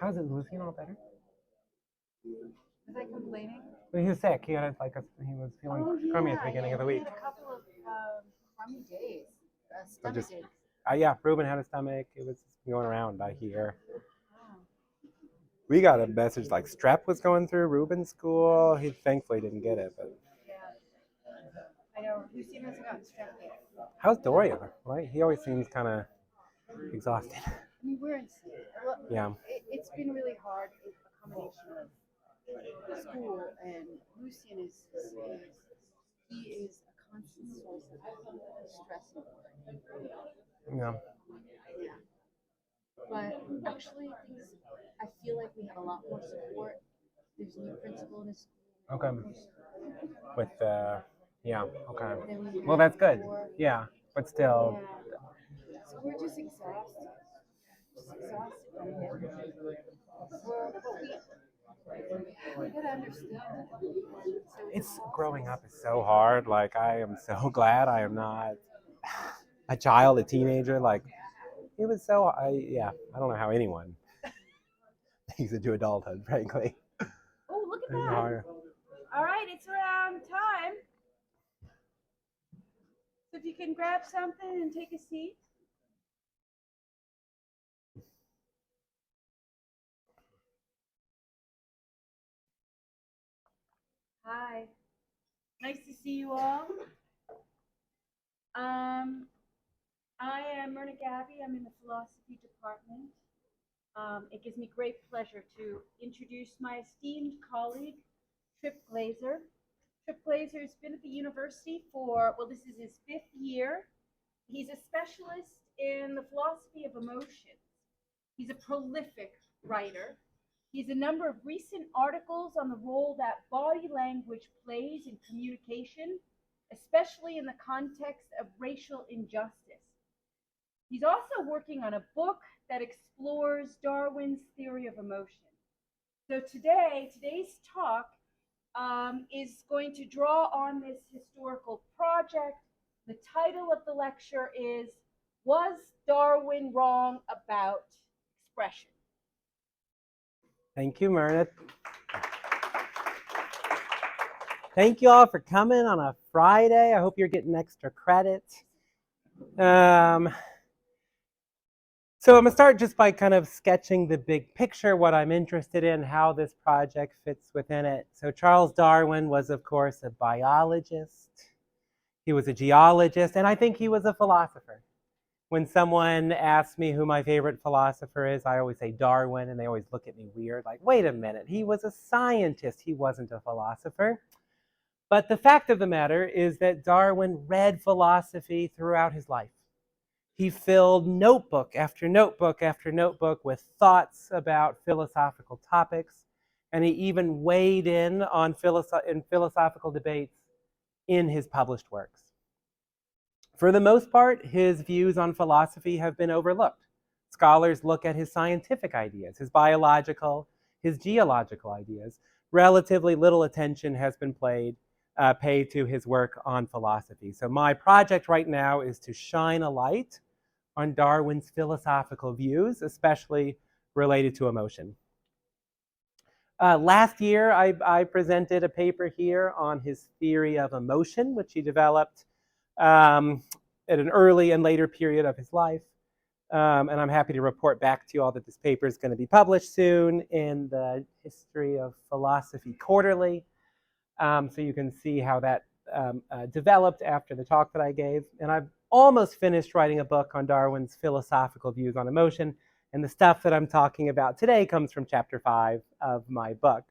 How's it, Lucy? All better? Was I complaining? Well, he was sick. He had he was feeling crummy at the beginning of the He week. had a couple of crummy days, Or stomach just, aches. yeah, Ruben had a stomach. It was going around, I hear. Oh. We got a message like strep was going through Ruben's school. He thankfully didn't get it, but Yeah, I know. Lucina hasn't gotten strep yet. how's Dorian? Right? He always seems kind of exhausted. I mean, we're insane. Yeah. It's been really hard. It's a combination of school and Lucian he is a constant source of stress and worry. Yeah. Yeah. But actually, I feel like we have a lot more support. There's a new principal in his school. Okay. With yeah. Okay. Than we Well, had that's good. before. Yeah, but still. Yeah. So we're just exhausted. Just exhausted by him. Well, we gotta understand that. So It's growing up is so hard. Like I am so glad I am not a child, a teenager. Like it was so. I don't know how anyone makes it to adulthood, frankly. Oh, look at It's that. hard. All right, it's around time. So if you can grab something and take a seat. Hi. Nice to see you all. I am Myrna Gabby. I'm in the philosophy department. It gives me great pleasure to introduce my esteemed colleague, Trip Glazer. Trip Glazer has been at the university for, well, this is his 5th year. He's a specialist in the philosophy of emotions. He's a prolific writer. He has a number of recent articles on the role that body language plays in communication, especially in the context of racial injustice. He's also working on a book that explores Darwin's theory of emotion. So today's talk is going to draw on this historical project. The title of the lecture is Was Darwin Wrong About Expression? Thank you, Myrna. Thank you all for coming on a Friday. I hope you're getting extra credit. So I'm going to start just by kind of sketching the big picture, what I'm interested in, how this project fits within it. So Charles Darwin was, of course, a biologist. He was a geologist, and I think he was a philosopher. When someone asks me who my favorite philosopher is, I always say Darwin, and they always look at me weird, like, wait a minute, he was a scientist, he wasn't a philosopher. But the fact of the matter is that Darwin read philosophy throughout his life. He filled notebook after notebook after notebook with thoughts about philosophical topics, and he even weighed in on philosophical debates in his published works. For the most part, his views on philosophy have been overlooked. Scholars look at his scientific ideas, his biological, his geological ideas. Relatively little attention has been paid to his work on philosophy. So my project right now is to shine a light on Darwin's philosophical views, especially related to emotion. Last year, I presented a paper here on his theory of emotion, which he developed at an early and later period of his life. And I'm happy to report back to you all that this paper is going to be published soon in the History of Philosophy Quarterly. So you can see how that developed after the talk that I gave. And I've almost finished writing a book on Darwin's philosophical views on emotion. And the stuff that I'm talking about today comes from chapter 5 of my book.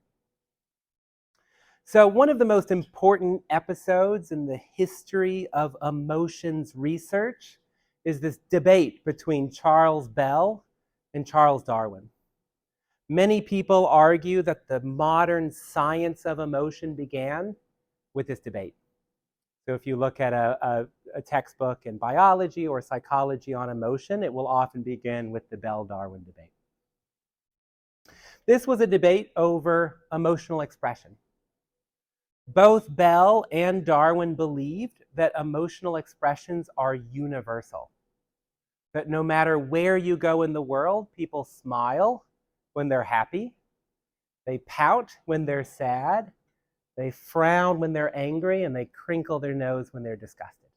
So one of the most important episodes in the history of emotions research is this debate between Charles Bell and Charles Darwin. Many people argue that the modern science of emotion began with this debate. So if you look at a textbook in biology or psychology on emotion, it will often begin with the Bell-Darwin debate. This was a debate over emotional expression. Both Bell and Darwin believed that emotional expressions are universal. That no matter where you go in the world, people smile, when they're happy. They pout when they're sad. They frown when they're angry, and they crinkle their nose when they're disgusted.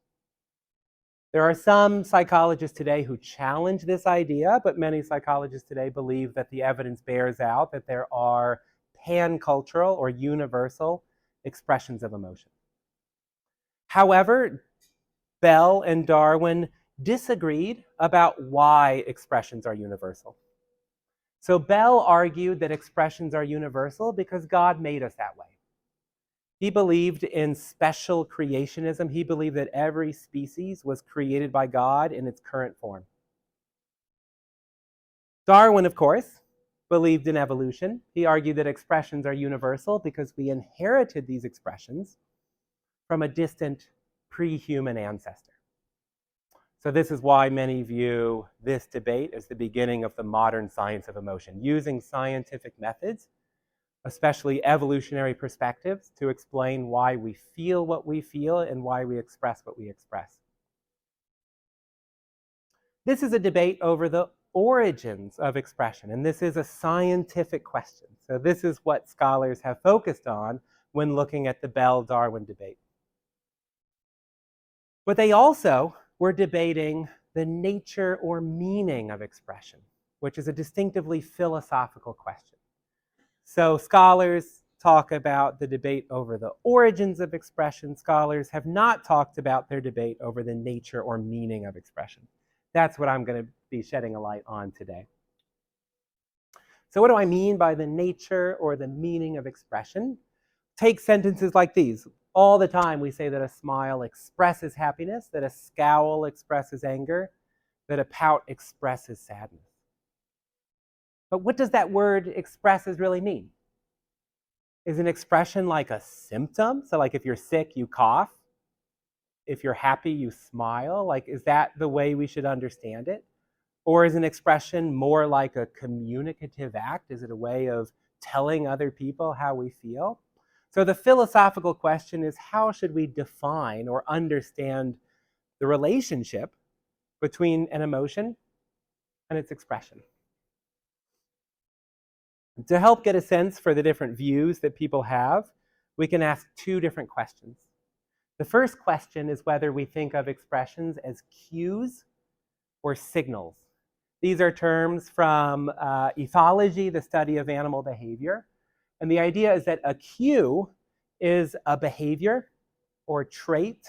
There are some psychologists today who challenge this idea, but many psychologists today believe that the evidence bears out that there are pan-cultural or universal expressions of emotion. However, Bell and Darwin disagreed about why expressions are universal. So Bell argued that expressions are universal because God made us that way. He believed in special creationism. He believed that every species was created by God in its current form. Darwin, of course, believed in evolution. He argued that expressions are universal because we inherited these expressions from a distant pre-human ancestor. So this is why many view this debate as the beginning of the modern science of emotion, using scientific methods, especially evolutionary perspectives, to explain why we feel what we feel and why we express what we express. This is a debate over the origins of expression, and this is a scientific question. So this is what scholars have focused on when looking at the Bell-Darwin debate. But they also were debating the nature or meaning of expression, which is a distinctively philosophical question. So scholars talk about the debate over the origins of expression. Scholars have not talked about their debate over the nature or meaning of expression. That's what I'm going to be shedding a light on today. So what do I mean by the nature or the meaning of expression? Take sentences like these. All the time we say that a smile expresses happiness, that a scowl expresses anger, that a pout expresses sadness. But what does that word expresses really mean? Is an expression like a symptom? So like if you're sick, you cough. If you're happy, you smile. Like, is that the way we should understand it? Or is an expression more like a communicative act? Is it a way of telling other people how we feel? So the philosophical question is, how should we define or understand the relationship between an emotion and its expression? To help get a sense for the different views that people have, we can ask two different questions. The first question is whether we think of expressions as cues or signals. These are terms from ethology, the study of animal behavior. And the idea is that a cue is a behavior or trait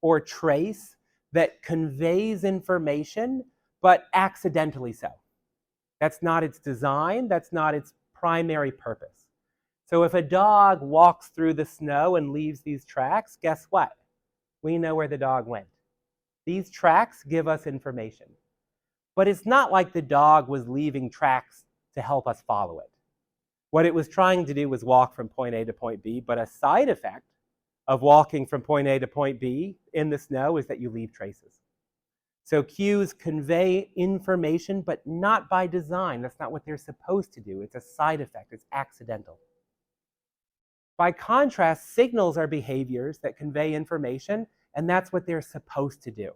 or trace that conveys information, but accidentally so. That's not its design. That's not its primary purpose. So if a dog walks through the snow and leaves these tracks, guess what? We know where the dog went. These tracks give us information. But it's not like the dog was leaving tracks to help us follow it. What it was trying to do was walk from point A to point B, but a side effect of walking from point A to point B in the snow is that you leave traces. So cues convey information, but not by design. That's not what they're supposed to do. It's a side effect. It's accidental. By contrast, signals are behaviors that convey information, and that's what they're supposed to do.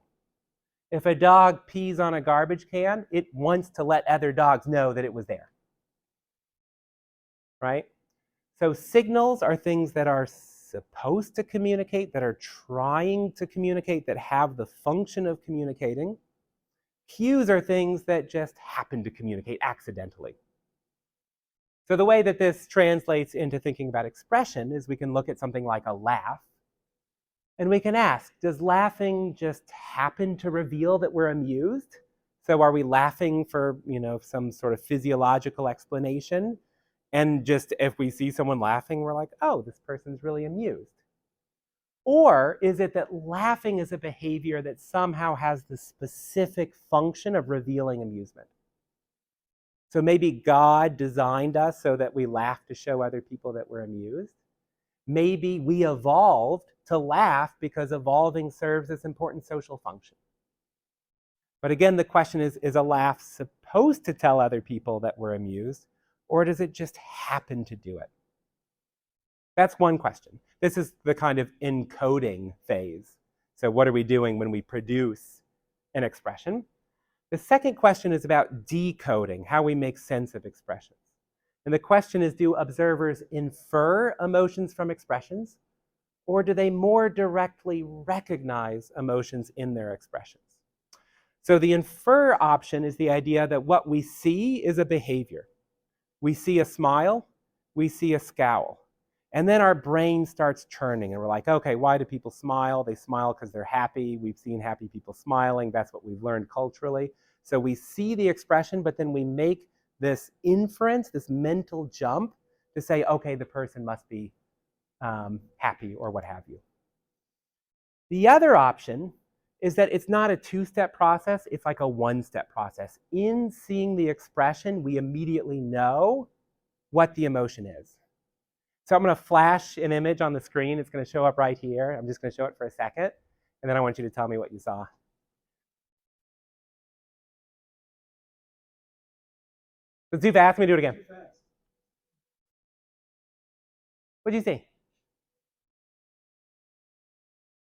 If a dog pees on a garbage can, it wants to let other dogs know that it was there. Right? So signals are things that are supposed to communicate, that are trying to communicate, that have the function of communicating. Cues are things that just happen to communicate accidentally. So the way that this translates into thinking about expression is we can look at something like a laugh, and we can ask, does laughing just happen to reveal that we're amused? So are we laughing for, some sort of physiological explanation? And just if we see someone laughing, we're like, oh, this person's really amused. Or is it that laughing is a behavior that somehow has the specific function of revealing amusement? So maybe God designed us so that we laugh to show other people that we're amused. Maybe we evolved to laugh because evolving serves this important social function. But again, the question is a laugh supposed to tell other people that we're amused, or does it just happen to do it? That's one question. This is the kind of encoding phase. So what are we doing when we produce an expression? The second question is about decoding, how we make sense of expressions. And the question is, do observers infer emotions from expressions, or do they more directly recognize emotions in their expressions? So the infer option is the idea that what we see is a behavior. We see a smile, we see a scowl. And then our brain starts churning and we're like, okay, why do people smile? They smile because they're happy. We've seen happy people smiling. That's what we've learned culturally. So we see the expression, but then we make this inference, this mental jump to say, okay, the person must be happy or what have you. The other option is that it's not a two-step process, it's like a one-step process. In seeing the expression, we immediately know what the emotion is. So I'm going to flash an image on the screen. It's going to show up right here. I'm just going to show it for a second, and then I want you to tell me what you saw. It's too fast. Let me do it again. What did you see?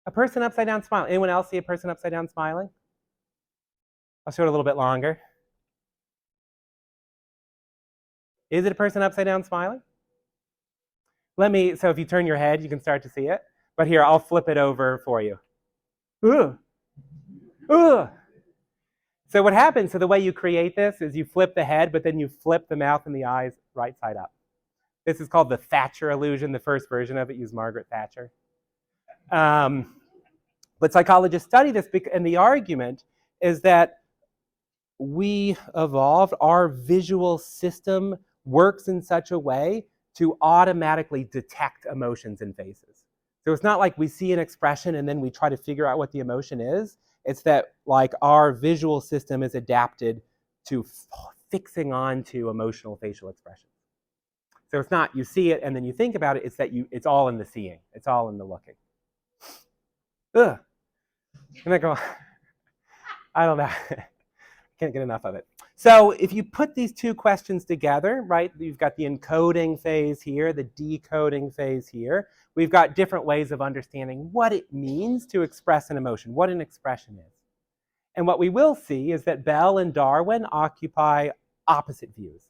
A person upside down smiling. Anyone else see a person upside down smiling? I'll show it a little bit longer. Is it a person upside down smiling? So if you turn your head, you can start to see it. But here, I'll flip it over for you. Ugh. Ugh. So what happens, so the way you create this is you flip the head, but then you flip the mouth and the eyes right side up. This is called the Thatcher illusion. The first version of it used Margaret Thatcher. But psychologists study this, and the argument is that we evolved, our visual system works in such a way to automatically detect emotions in faces. So it's not like we see an expression and then we try to figure out what the emotion is. It's that like our visual system is adapted to fixing onto emotional facial expressions. So it's not you see it and then you think about it, it's that it's all in the seeing. It's all in the looking. Ugh. And I go, I don't know. Can't get enough of it. So if you put these two questions together, right, you've got the encoding phase here, the decoding phase here. We've got different ways of understanding what it means to express an emotion, what an expression is. And what we will see is that Bell and Darwin occupy opposite views.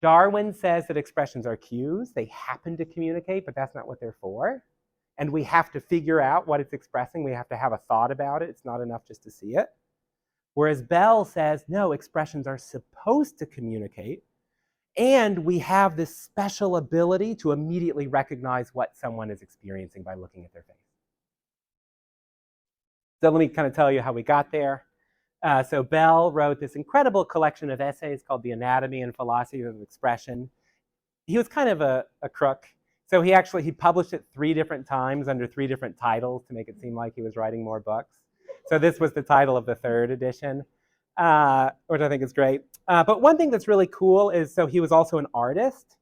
Darwin says that expressions are cues. They happen to communicate, but that's not what they're for. And we have to figure out what it's expressing. We have to have a thought about it. It's not enough just to see it. Whereas Bell says, no, expressions are supposed to communicate, and we have this special ability to immediately recognize what someone is experiencing by looking at their face. So let me kind of tell you how we got there. So Bell wrote this incredible collection of essays called The Anatomy and Philosophy of Expression. He was kind of a crook. So he published it 3 different times under 3 different titles to make it seem like he was writing more books. So this was the title of the 3rd edition, which I think is great. But one thing that's really cool is, so he was also an artist.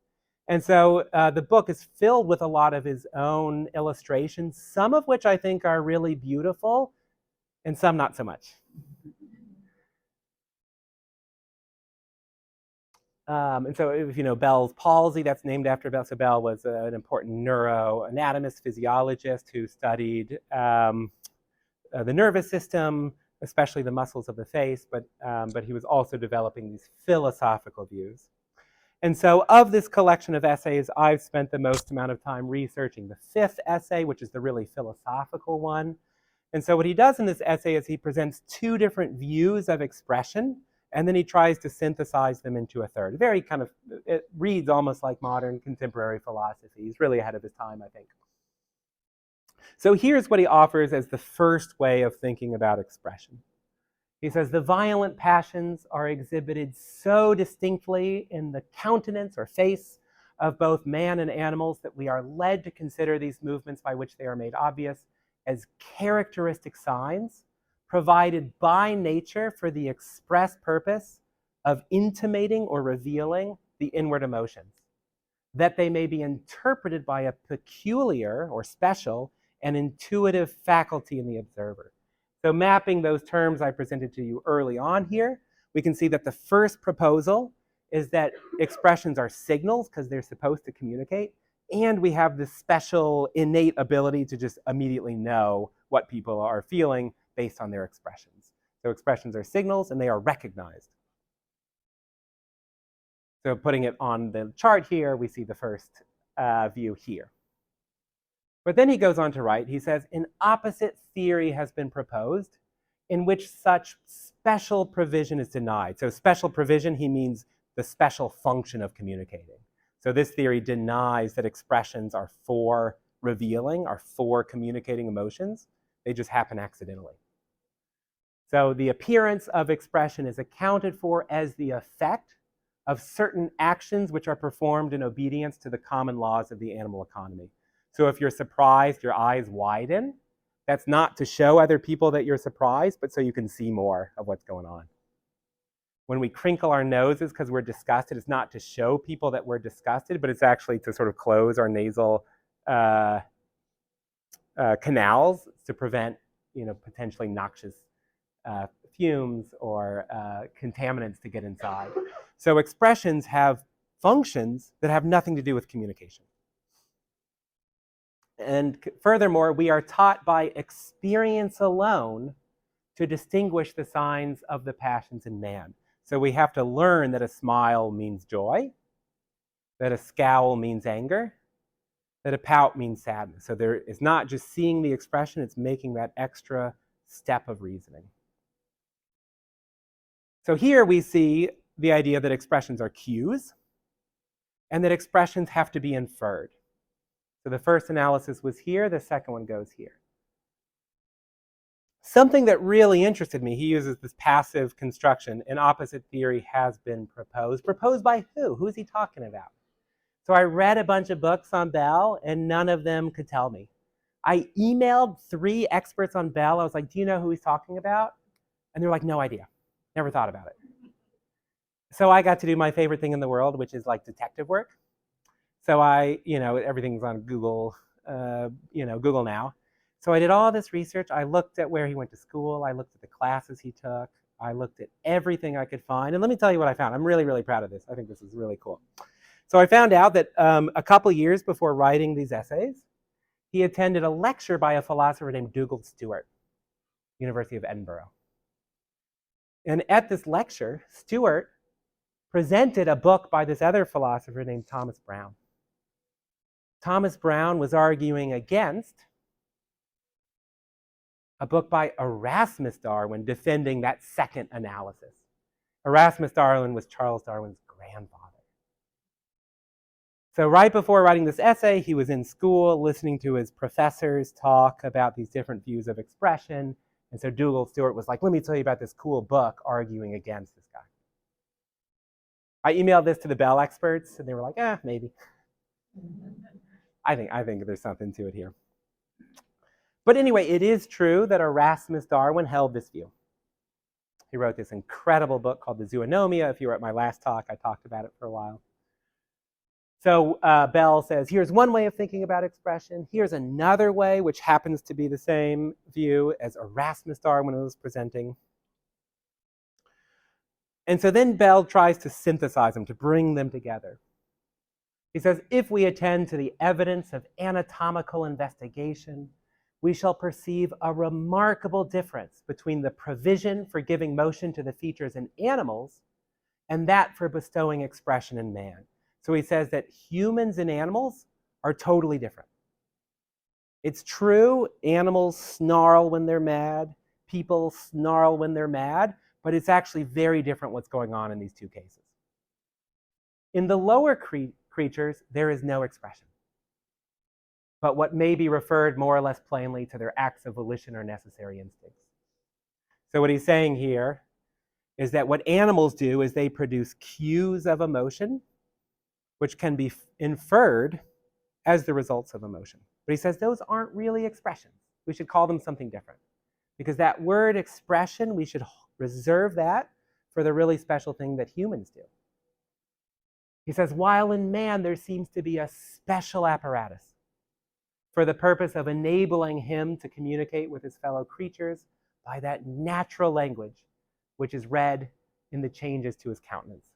And so the book is filled with a lot of his own illustrations, some of which I think are really beautiful, and some not so much. And so if you know Bell's palsy, that's named after Bell. So Bell was an important neuroanatomist, physiologist who studied the nervous system, especially the muscles of the face, but he was also developing these philosophical views. And so of this collection of essays, I've spent the most amount of time researching the 5th essay, which is the really philosophical one. And so what he does in this essay is he presents 2 different views of expression, and then he tries to synthesize them into a third. Very kind of, it reads almost like modern contemporary philosophy. He's really ahead of his time, I think. So here's what he offers as the first way of thinking about expression. He says, the violent passions are exhibited so distinctly in the countenance or face of both man and animals that we are led to consider these movements by which they are made obvious as characteristic signs provided by nature for the express purpose of intimating or revealing the inward emotions, that they may be interpreted by a peculiar or special and intuitive faculty in the observer. So mapping those terms I presented to you early on here, we can see that the first proposal is that expressions are signals because they're supposed to communicate, and we have this special innate ability to just immediately know what people are feeling based on their expressions. So expressions are signals and they are recognized. So putting it on the chart here, we see the first view here. But then he goes on to write, he says, an opposite theory has been proposed in which such special provision is denied. So special provision, he means the special function of communicating. So this theory denies that expressions are for revealing, are for communicating emotions. They just happen accidentally. So the appearance of expression is accounted for as the effect of certain actions which are performed in obedience to the common laws of the animal economy. So if you're surprised, your eyes widen. That's not to show other people that you're surprised, but so you can see more of what's going on. When we crinkle our noses because we're disgusted, it's not to show people that we're disgusted, but it's actually to sort of close our nasal canals to prevent, potentially noxious fumes or contaminants to get inside. So expressions have functions that have nothing to do with communication. And furthermore, we are taught by experience alone to distinguish the signs of the passions in man. So we have to learn that a smile means joy, that a scowl means anger, that a pout means sadness. So there is not just seeing the expression, it's making that extra step of reasoning. So here we see the idea that expressions are cues and that expressions have to be inferred. So the first analysis was here, the second one goes here. Something that really interested me, he uses this passive construction, an opposite theory has been proposed. Proposed by who? Who is he talking about? So I read a bunch of books on Bell and none of them could tell me. I emailed 3 experts on Bell. I was like, do you know who he's talking about? And they're like, no idea. Never thought about it. So I got to do my favorite thing in the world, which is like detective work. So everything's on Google, Google now. So I did all this research. I looked at where he went to school. I looked at the classes he took. I looked at everything I could find. And let me tell you what I found. I'm really, really proud of this. I think this is really cool. So I found out that a couple years before writing these essays, he attended a lecture by a philosopher named Dougal Stewart, University of Edinburgh. And at this lecture, Stewart presented a book by this other philosopher named Thomas Brown. Thomas Brown was arguing against a book by Erasmus Darwin defending that second analysis. Erasmus Darwin was Charles Darwin's grandfather. So right before writing this essay, he was in school listening to his professors talk about these different views of expression. And so Dougal Stewart was like, let me tell you about this cool book arguing against this guy. I emailed this to the Bell experts, and they were like, maybe. I think there's something to it here. But anyway, it is true that Erasmus Darwin held this view. He wrote this incredible book called The Zoonomia. If you were at my last talk, I talked about it for a while. So Bell says, here's one way of thinking about expression. Here's another way, which happens to be the same view as Erasmus Darwin was presenting. And so then Bell tries to synthesize them, to bring them together. He says, if we attend to the evidence of anatomical investigation, we shall perceive a remarkable difference between the provision for giving motion to the features in animals and that for bestowing expression in man. So he says that humans and animals are totally different. It's true, animals snarl when they're mad, people snarl when they're mad, but it's actually very different what's going on in these two cases. In the lower creatures, there is no expression, but what may be referred more or less plainly to their acts of volition or necessary instincts. So what he's saying here is that what animals do is they produce cues of emotion, which can be inferred as the results of emotion. But he says those aren't really expressions. We should call them something different. Because that word expression, we should reserve that for the really special thing that humans do. He says, while in man there seems to be a special apparatus for the purpose of enabling him to communicate with his fellow creatures by that natural language which is read in the changes to his countenance.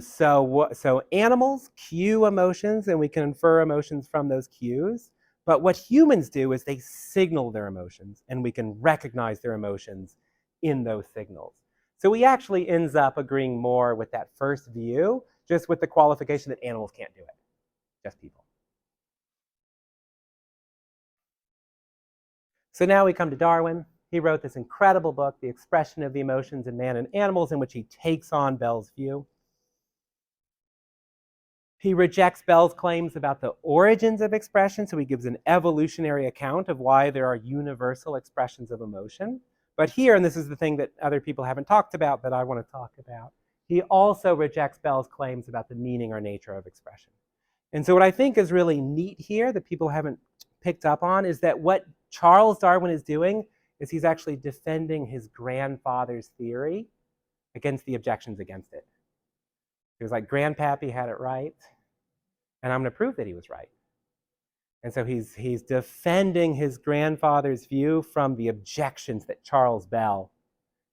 So animals cue emotions, and we can infer emotions from those cues, But what humans do is they signal their emotions, and we can recognize their emotions in those signals. So he actually ends up agreeing more with that first view, just with the qualification that animals can't do it, just people. So now we come to Darwin. He wrote this incredible book, The Expression of the Emotions in Man and Animals, in which he takes on Bell's view. He rejects Bell's claims about the origins of expression, so he gives an evolutionary account of why there are universal expressions of emotion. But here, and this is the thing that other people haven't talked about that I want to talk about, he also rejects Bell's claims about the meaning or nature of expression. And so what I think is really neat here that people haven't picked up on is that what Charles Darwin is doing is he's actually defending his grandfather's theory against the objections against it. He was like, Grandpappy had it right, and I'm going to prove that he was right. And so he's defending his grandfather's view from the objections that Charles Bell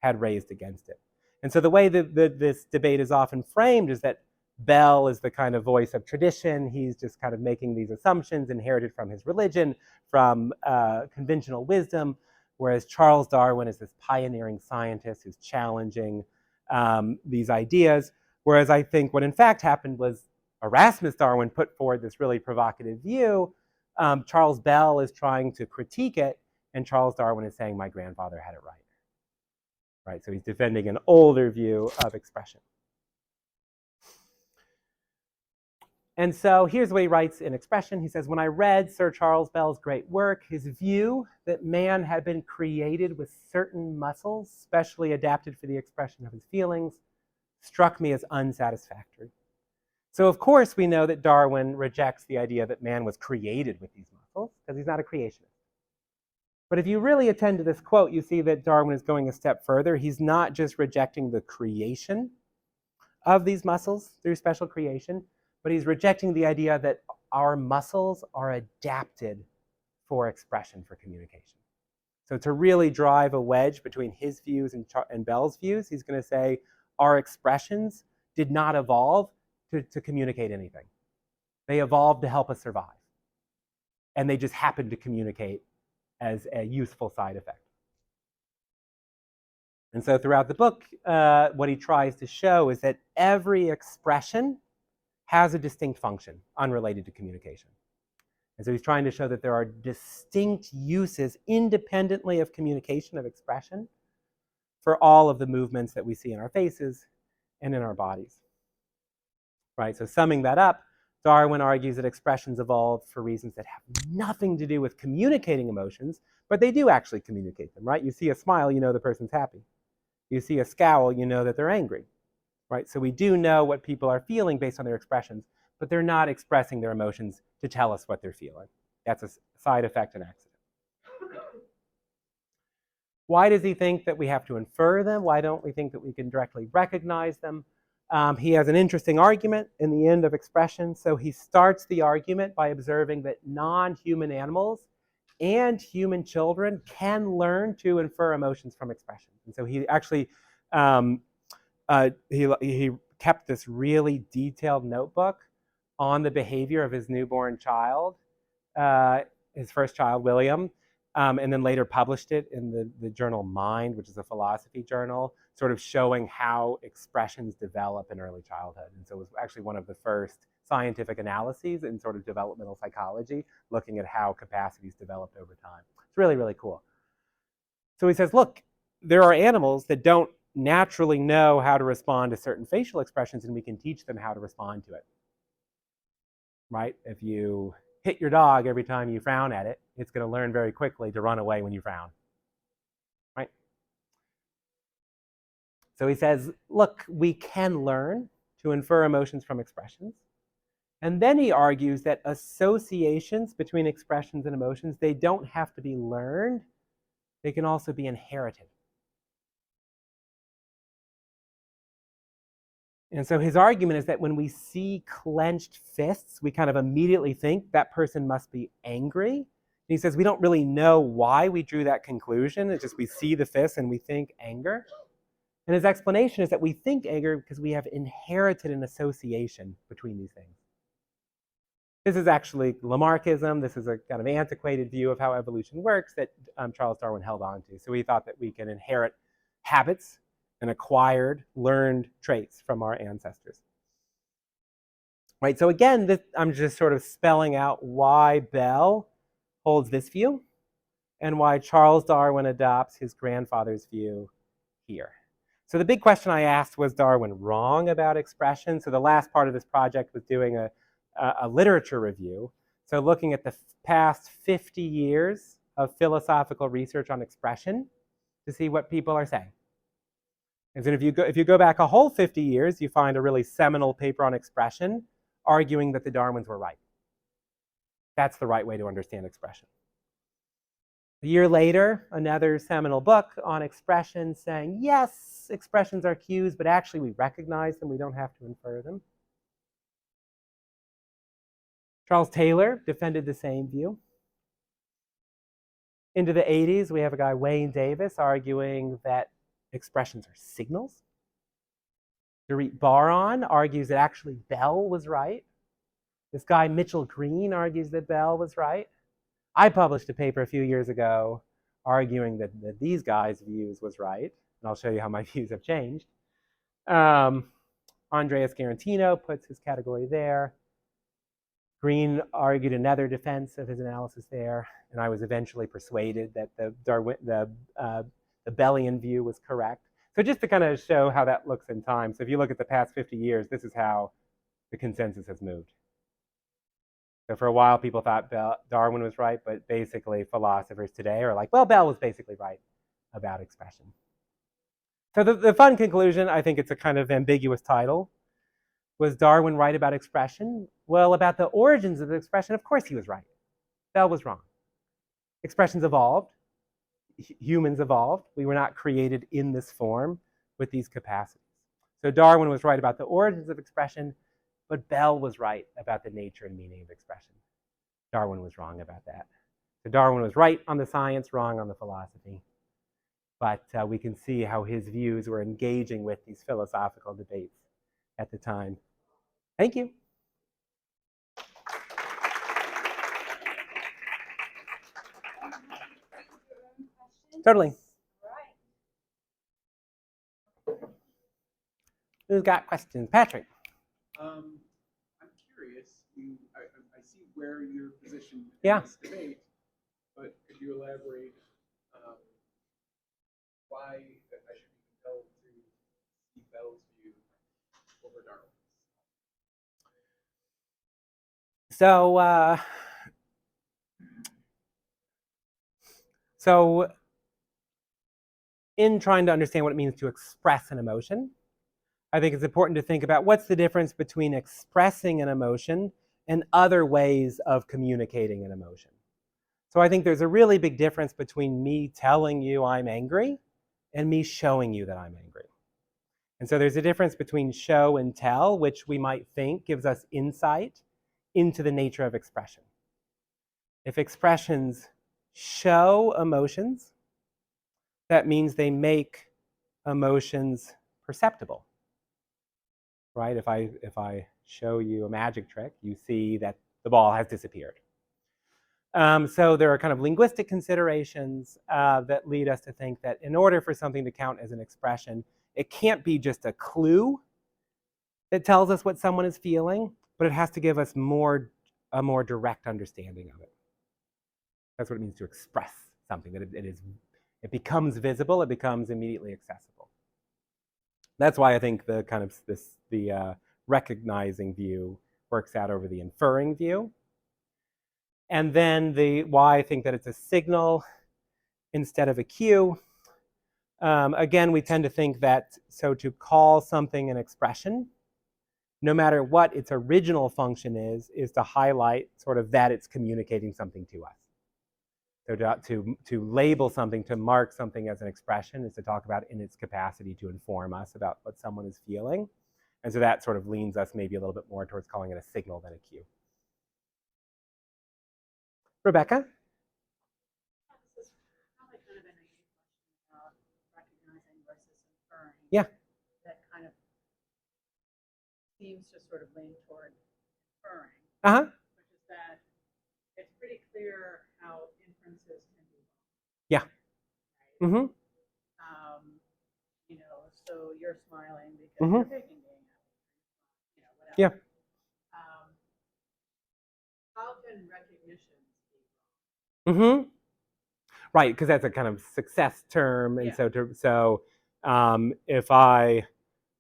had raised against it. And so the way that this debate is often framed is that Bell is the kind of voice of tradition. He's just kind of making these assumptions inherited from his religion, from conventional wisdom, whereas Charles Darwin is this pioneering scientist who's challenging these ideas. Whereas I think what in fact happened was Erasmus Darwin put forward this really provocative view. Charles Bell is trying to critique it, and Charles Darwin is saying, my grandfather had it right. Right, so he's defending an older view of expression. And so here's what he writes in Expression. He says, when I read Sir Charles Bell's great work, his view that man had been created with certain muscles, specially adapted for the expression of his feelings, struck me as unsatisfactory. So of course we know that Darwin rejects the idea that man was created with these muscles, because he's not a creationist. But if you really attend to this quote, you see that Darwin is going a step further. He's not just rejecting the creation of these muscles through special creation, but he's rejecting the idea that our muscles are adapted for expression, for communication. So to really drive a wedge between his views and Bell's views, he's going to say our expressions did not evolve to communicate anything. They evolved to help us survive. And they just happened to communicate as a useful side effect. And so throughout the book, what he tries to show is that every expression has a distinct function unrelated to communication. And so he's trying to show that there are distinct uses independently of communication, of expression, for all of the movements that we see in our faces and in our bodies. Right, so summing that up, Darwin argues that expressions evolved for reasons that have nothing to do with communicating emotions, but they do actually communicate them, right? You see a smile, you know the person's happy. You see a scowl, you know that they're angry, right? So we do know what people are feeling based on their expressions, but they're not expressing their emotions to tell us what they're feeling. That's a side effect and accident. Why does he think that we have to infer them? Why don't we think that we can directly recognize them? He has an interesting argument in the end of Expression. So he starts the argument by observing that non-human animals and human children can learn to infer emotions from expression. And so he actually he kept this really detailed notebook on the behavior of his newborn child, his first child, William, and then later published it in the journal Mind, which is a philosophy journal, sort of showing how expressions develop in early childhood. And so it was actually one of the first scientific analyses in sort of developmental psychology, looking at how capacities developed over time. It's really, really cool. So he says, look, there are animals that don't naturally know how to respond to certain facial expressions, and we can teach them how to respond to it. Right? If you hit your dog every time you frown at it, it's going to learn very quickly to run away when you frown. Right? So he says, look, we can learn to infer emotions from expressions. And then he argues that associations between expressions and emotions, they don't have to be learned. They can also be inherited. And so his argument is that when we see clenched fists, we kind of immediately think that person must be angry. And he says we don't really know why we drew that conclusion. It's just we see the fist and we think anger. And his explanation is that we think anger because we have inherited an association between these things. This is actually Lamarckism. This is a kind of antiquated view of how evolution works that Charles Darwin held on to. So he thought that we can inherit habits and acquired, learned traits from our ancestors. Right, so again, I'm just sort of spelling out why Bell holds this view and why Charles Darwin adopts his grandfather's view here. So the big question I asked, was Darwin wrong about expression? So the last part of this project was doing a literature review. So looking at the past 50 years of philosophical research on expression to see what people are saying. And so if you go back a whole 50 years, you find a really seminal paper on expression arguing that the Darwins were right. That's the right way to understand expression. A year later, another seminal book on expression saying, yes, expressions are cues, but actually we recognize them. We don't have to infer them. Charles Taylor defended the same view. Into the 80s, we have a guy, Wayne Davis, arguing that expressions are signals. Dorit Baron argues that actually Bell was right. This guy, Mitchell Green, argues that Bell was right. I published a paper a few years ago arguing that these guys' views was right, and I'll show you how my views have changed. Andreas Garantino puts his category there. Green argued another defense of his analysis there, and I was eventually persuaded that the Bellian view was correct. So just to kind of show how that looks in time. So if you look at the past 50 years, this is how the consensus has moved. So for a while, people thought Darwin was right, but basically philosophers today are like, well, Bell was basically right about expression. So the fun conclusion, I think it's a kind of ambiguous title. Was Darwin right about expression? Well, about the origins of the expression, of course he was right. Bell was wrong. Expressions evolved. Humans evolved. We were not created in this form with these capacities. So Darwin was right about the origins of expression, but Bell was right about the nature and meaning of expression. Darwin was wrong about that. So Darwin was right on the science, wrong on the philosophy. But we can see how his views were engaging with these philosophical debates at the time. Thank you. Totally. Who's got questions? Patrick. I'm curious. I see where you're positioned in this debate, but could you elaborate why I should be compelled to see Bell's view over Darwin's? So in trying to understand what it means to express an emotion, I think it's important to think about what's the difference between expressing an emotion and other ways of communicating an emotion. So I think there's a really big difference between me telling you I'm angry and me showing you that I'm angry. And so there's a difference between show and tell, which we might think gives us insight into the nature of expression. If expressions show emotions, that means they make emotions perceptible, right? If I show you a magic trick, you see that the ball has disappeared. So there are kind of linguistic considerations that lead us to think that in order for something to count as an expression, it can't be just a clue that tells us what someone is feeling, but it has to give us a more direct understanding of it. That's what it means to express something, that it becomes visible, it becomes immediately accessible. That's why I think the kind of the recognizing view works out over the inferring view. And then why I think that it's a signal instead of a cue. Again, we tend to think that, so to call something an expression, no matter what its original function is to highlight sort of that it's communicating something to us. So to label something, to mark something as an expression is to talk about in its capacity to inform us about what someone is feeling. And so that sort of leans us maybe a little bit more towards calling it a signal than a cue. Rebecca? This is probably kind of a naive question about recognizing versus inferring. Yeah. That kind of seems to sort of lean toward inferring. Uh-huh. Which is pretty clear how inferences can be wrong. Yeah. Right? Mm-hmm. You know, so you're smiling because Mm-hmm. you're picking being happy. You know, whatever. Yeah. How can recognition be Mm-hmm. Right, because that's a kind of success term, and Yeah. so if I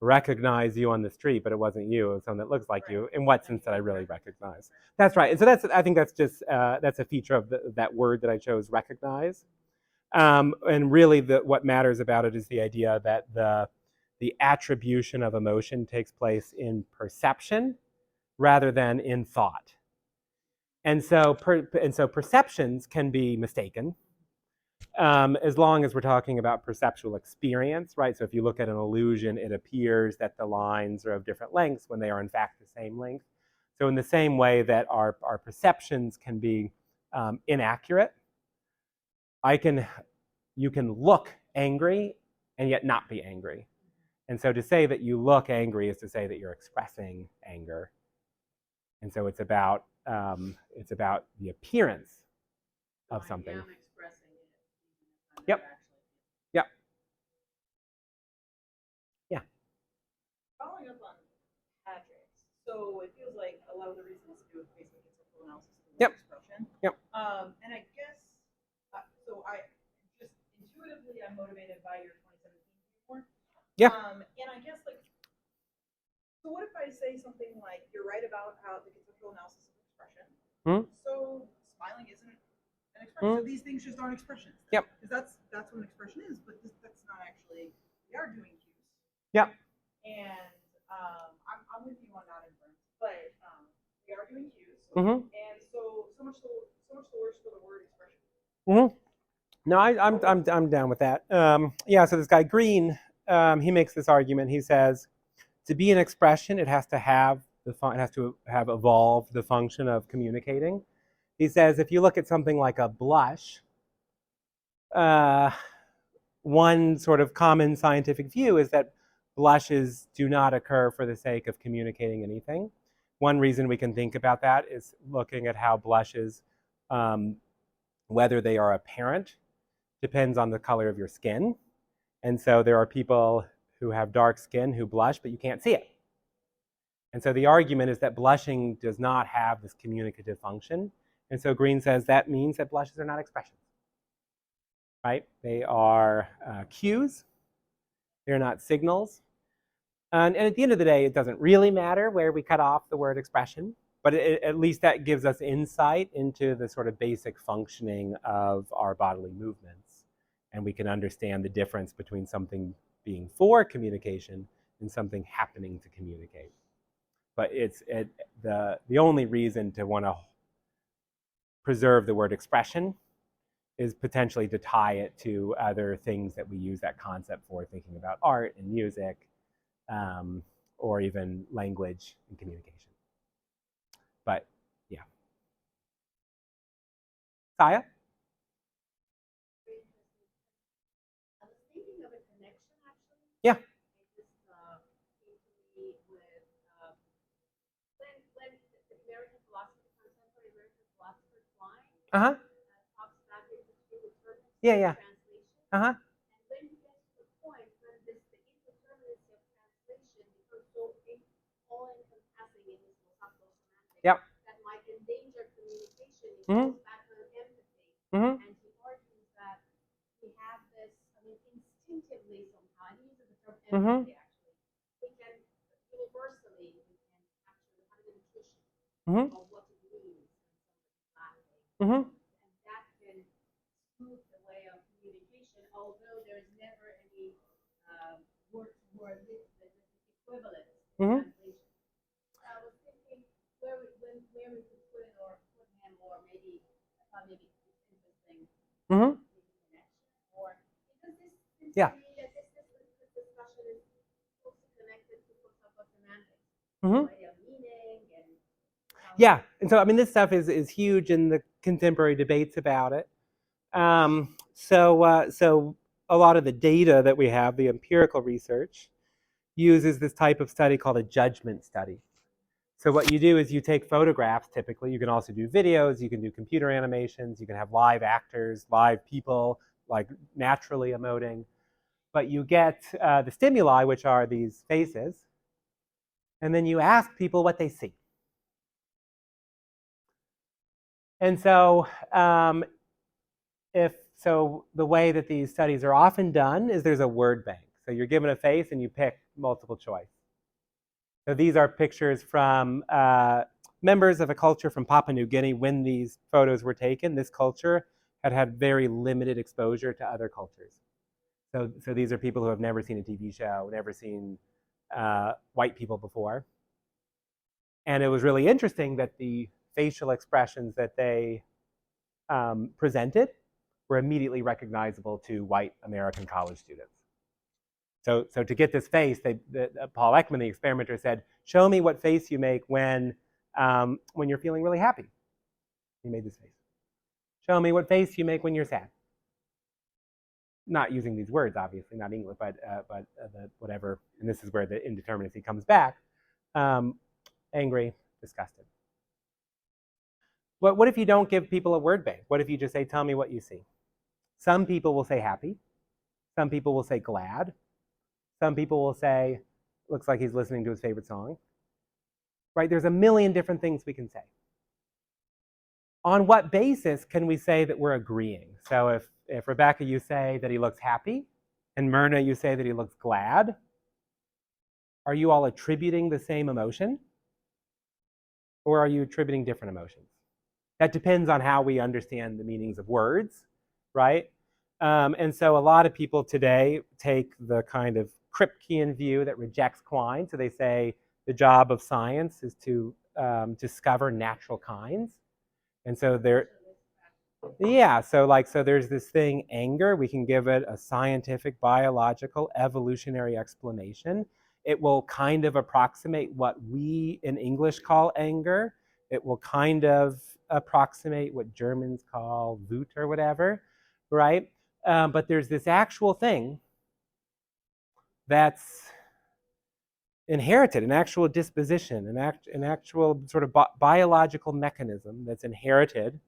recognize you on the street, but it wasn't you, it was someone that looks like you, in what sense did I really recognize? That's right, and so I think that's just that's a feature of that word that I chose, recognize, and really what matters about it is the idea that the attribution of emotion takes place in perception rather than in thought, and so perceptions can be mistaken. As long as we're talking about perceptual experience, right? So if you look at an illusion, it appears that the lines are of different lengths when they are in fact the same length. So in the same way that our perceptions can be inaccurate, you can look angry and yet not be angry. And so to say that you look angry is to say that you're expressing anger. And so it's about the appearance of something. I am expressing it, even if I'm Yep. not actually. Yep. Yeah. Following up on Patrick's, so it feels like a lot of the reason is to do with basic conceptual analysis of the Yep. expression. Yep. And I guess, so I just intuitively I'm motivated by your 2017 report. Yeah. And I guess like, so what if I say something like, you're right about how the conceptual analysis of expression. Hmm? So smiling isn't an expression. So these things just aren't expressions. Yep. Because that's what an expression is, but that's not actually, we are doing cues. Yep. And I'm with you on that inference, but we are doing cues, Mm-hmm. and so much the worse for the word expression. Mm-hmm. No, I'm down with that. Yeah. So this guy Green, he makes this argument. He says, to be an expression, it has to have evolved the function of communicating. He says, if you look at something like a blush, one sort of common scientific view is that blushes do not occur for the sake of communicating anything. One reason we can think about that is looking at how blushes, whether they are apparent, depends on the color of your skin. And so there are people who have dark skin who blush, but you can't see it. And so the argument is that blushing does not have this communicative function. And so Green says that means that blushes are not expressions, right? They are cues. They're not signals. And at the end of the day, it doesn't really matter where we cut off the word expression, but at least that gives us insight into the sort of basic functioning of our bodily movements. And we can understand the difference between something being for communication and something happening to communicate. But the only reason to want to preserve the word expression is potentially to tie it to other things that we use that concept for, thinking about art and music, or even language and communication. But yeah. Saya? I was thinking of a connection actually. Yeah. It just came to me with when the American philosopher, contemporary American philosopher Klein Uh-huh. talks about indeterminacy Yeah, yeah. of translation. Uh-huh. And when he gets to the point when the indeterminacy of translation becomes so all-encompassing in his philosophical semantics Yep. that might endanger communication, he Mhm. goes back on empathy. Mhm. And he argues that we have this, instinctively somehow, he uses the term empathy actually. We can universally, we can actually have an intuition Mhm. of what it means when somebody's laughing. Mhm. And that can smooth the way of communication, although there's never any word-to-word equivalent translation. So I was thinking where we could put it or put him, or maybe I thought maybe it's interesting. Mhm. Connection, or because this seems Yeah. to me that this discussion is closely connected to philosophical semantics, Mhm. the idea of meaning and Yeah, and so I mean, this stuff is huge in the contemporary debates about it. So a lot of the data that we have, the empirical research, uses this type of study called a judgment study. So what you do is you take photographs, typically. You can also do videos, you can do computer animations, you can have live actors, live people, like naturally emoting. But you get the stimuli, which are these faces, and then you ask people what they see. And so the way that these studies are often done is there's a word bank. So you're given a face and you pick multiple choice. So these are pictures from members of a culture from Papua New Guinea when these photos were taken. This culture had very limited exposure to other cultures. So these are people who have never seen a TV show, never seen white people before. And it was really interesting that the facial expressions that they presented were immediately recognizable to white American college students. So to get this face, Paul Ekman, the experimenter, said, show me what face you make when you're feeling really happy. He made this face. Show me what face you make when you're sad. Not using these words, obviously, not English, but the whatever, and this is where the indeterminacy comes back. Angry, disgusted. But what if you don't give people a word bank? What if you just say, tell me what you see? Some people will say happy. Some people will say glad. Some people will say, looks like he's listening to his favorite song. Right? There's a million different things we can say. On what basis can we say that we're agreeing? So if Rebecca, you say that he looks happy, and Myrna, you say that he looks glad, are you all attributing the same emotion? Or are you attributing different emotions? That depends on how we understand the meanings of words, right? And so a lot of people today take the kind of Kripkean view that rejects Quine. So they say the job of science is to discover natural kinds. And so so there's this thing, anger. We can give it a scientific, biological, evolutionary explanation. It will kind of approximate what we in English call anger. It will kind of approximate what Germans call Wut or whatever, right? But there's this actual thing that's inherited, an actual disposition, an actual sort of biological mechanism that's inherited,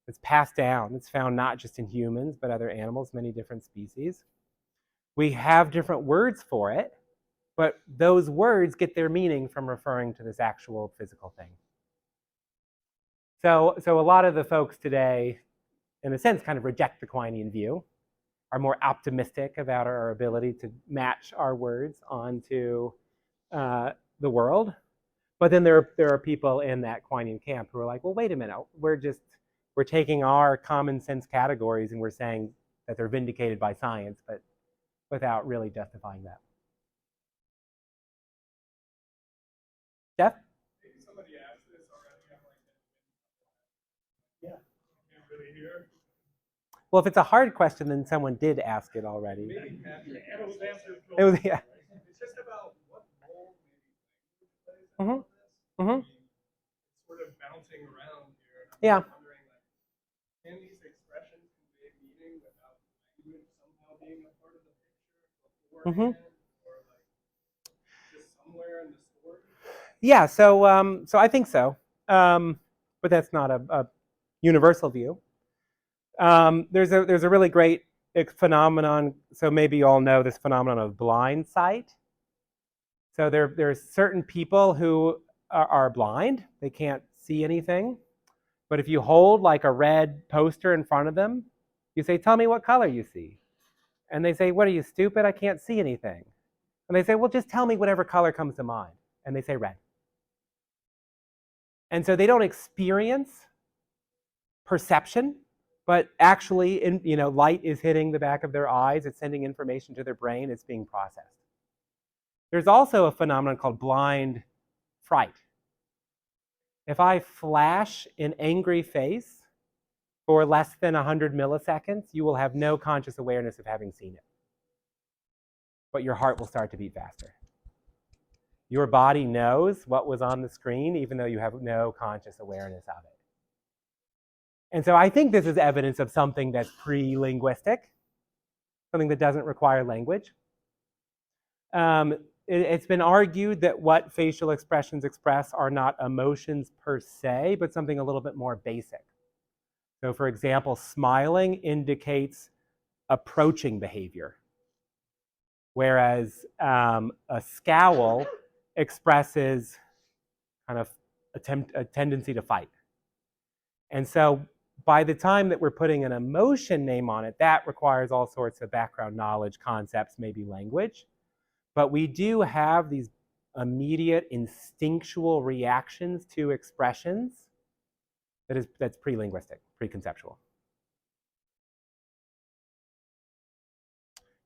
that's passed down. It's found not just in humans, but other animals, many different species. We have different words for it, but those words get their meaning from referring to this actual physical thing. So a lot of the folks today, in a sense, kind of reject the Quinean view, are more optimistic about our ability to match our words onto the world. But then there are people in that Quinean camp who are like, well, wait a minute, we're taking our common sense categories and we're saying that they're vindicated by science, but without really justifying that. Jeff? Maybe somebody asked this already. I'm like, yeah, can't really hear. Well, if it's a hard question, then someone did ask it already. Maybe Patrick. It was answered. It was, yeah. It's just about what role maybe language plays in Mm-hmm. all of this. Mm-hmm. I mean, it's sort of bouncing around here. Yeah. I'm wondering, like, can these expressions convey meaning without language somehow being a part of the picture beforehand, or like just somewhere in the story? Yeah. So I think so, but that's not a universal view. There's a really great phenomenon. So maybe you all know this phenomenon of blind sight. So there's certain people who are blind. They can't see anything. But if you hold like a red poster in front of them, you say, tell me what color you see. And they say, what, are you stupid? I can't see anything. And they say, well, just tell me whatever color comes to mind. And they say red. And so they don't experience perception, but actually, light is hitting the back of their eyes. It's sending information to their brain. It's being processed. There's also a phenomenon called blind fright. If I flash an angry face for less than 100 milliseconds, you will have no conscious awareness of having seen it. But your heart will start to beat faster. Your body knows what was on the screen, even though you have no conscious awareness of it. And so I think this is evidence of something that's pre-linguistic, something that doesn't require language. it's been argued that what facial expressions express are not emotions per se, but something a little bit more basic. So for example, smiling indicates approaching behavior, whereas a scowl expresses kind of a tendency to fight. And so by the time that we're putting an emotion name on it, that requires all sorts of background knowledge, concepts, maybe language. But we do have these immediate instinctual reactions to expressions that's pre-linguistic, pre-conceptual.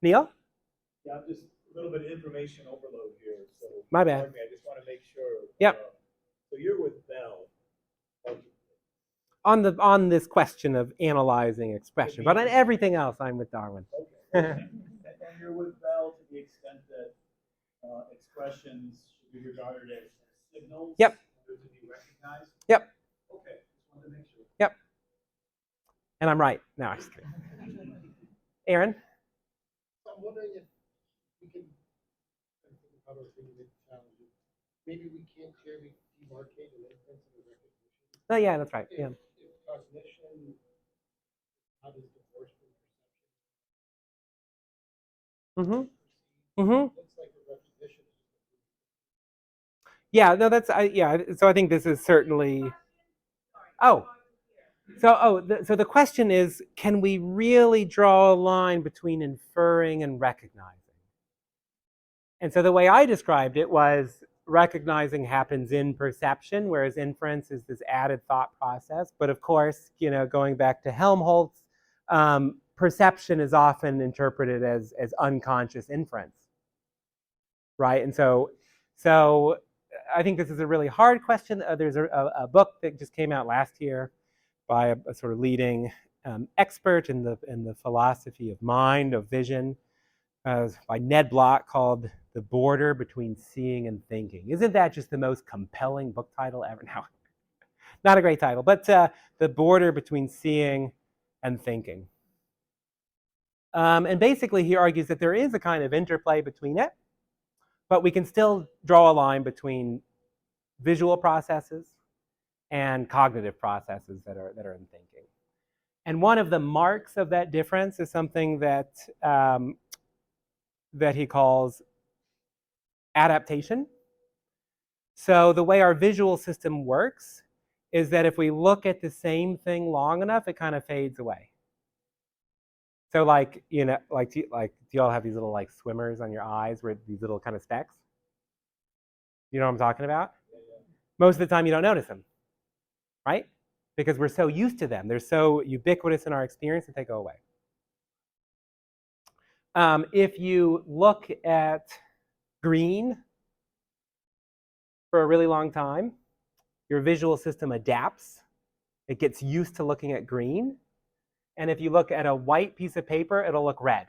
Neil? Yeah, I'm just a little bit of information overload here. So My bad. I just want to make sure. Yep. So you're with Bell. On this question of analyzing expression, but on everything else, I'm with Darwin. Okay. And you're with Bell to the extent that expressions should be regarded as signals. Yep. To be recognized. Yep. Okay. Just wanted to make sure. Yep. And I'm right. No, I'm just kidding. Aaron? I'm wondering if we can, how do I think of it challenging? Maybe we can't clearly demarcate an inference and a recognition. Oh, yeah, that's right. Yeah. If cognition, how does divorce from perception? Looks like a recognition. Yeah, no, that's, yeah, so I think this is certainly, so the question is, can we really draw a line between inferring and recognizing? And so the way I described it was recognizing happens in perception, whereas inference is this added thought process. But of course, going back to Helmholtz, perception is often interpreted as unconscious inference, right? And so I think this is a really hard question. There's a book that just came out last year by a sort of leading expert in the philosophy of mind, of vision, by Ned Block, called The Border Between Seeing and Thinking. Isn't that just the most compelling book title ever? No, not a great title, but The Border Between Seeing and Thinking. And basically he argues that there is a kind of interplay between it, but we can still draw a line between visual processes and cognitive processes that are in thinking. And one of the marks of that difference is something that that he calls adaptation. So the way our visual system works is that if we look at the same thing long enough, it kind of fades away. So like, do you all have these little like swimmers on your eyes where these little kind of specks? You know what I'm talking about? Most of the time you don't notice them, right? Because we're so used to them. They're so ubiquitous in our experience that they go away. If you look at green for a really long time, your visual system adapts. It gets used to looking at green. And if you look at a white piece of paper, it'll look red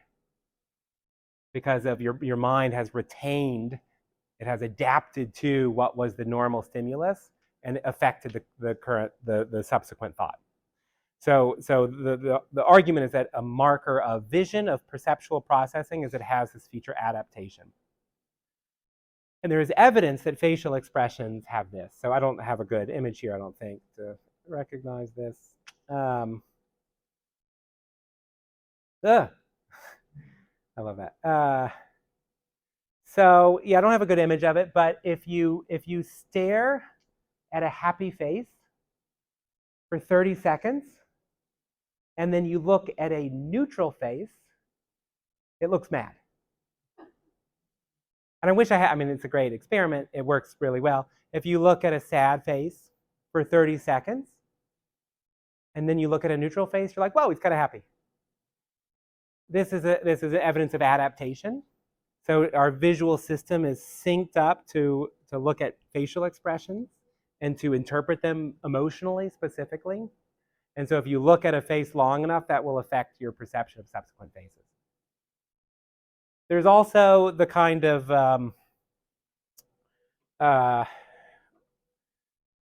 because of your mind has retained, it has adapted to what was the normal stimulus and affected the subsequent thought. So the argument is that a marker of vision, of perceptual processing, is it has this feature adaptation. And there is evidence that facial expressions have this. So I don't have a good image here, I don't think, to recognize this. I love that. So yeah, I don't have a good image of it, but if you stare at a happy face for 30 seconds, and then you look at a neutral face, it looks mad. And I wish I mean, it's a great experiment. It works really well. If you look at a sad face for 30 seconds, and then you look at a neutral face, you're like, whoa, he's kind of happy. This is evidence of adaptation. So our visual system is synced up to look at facial expressions and to interpret them emotionally, specifically. And so if you look at a face long enough, that will affect your perception of subsequent faces. There's also the kind of,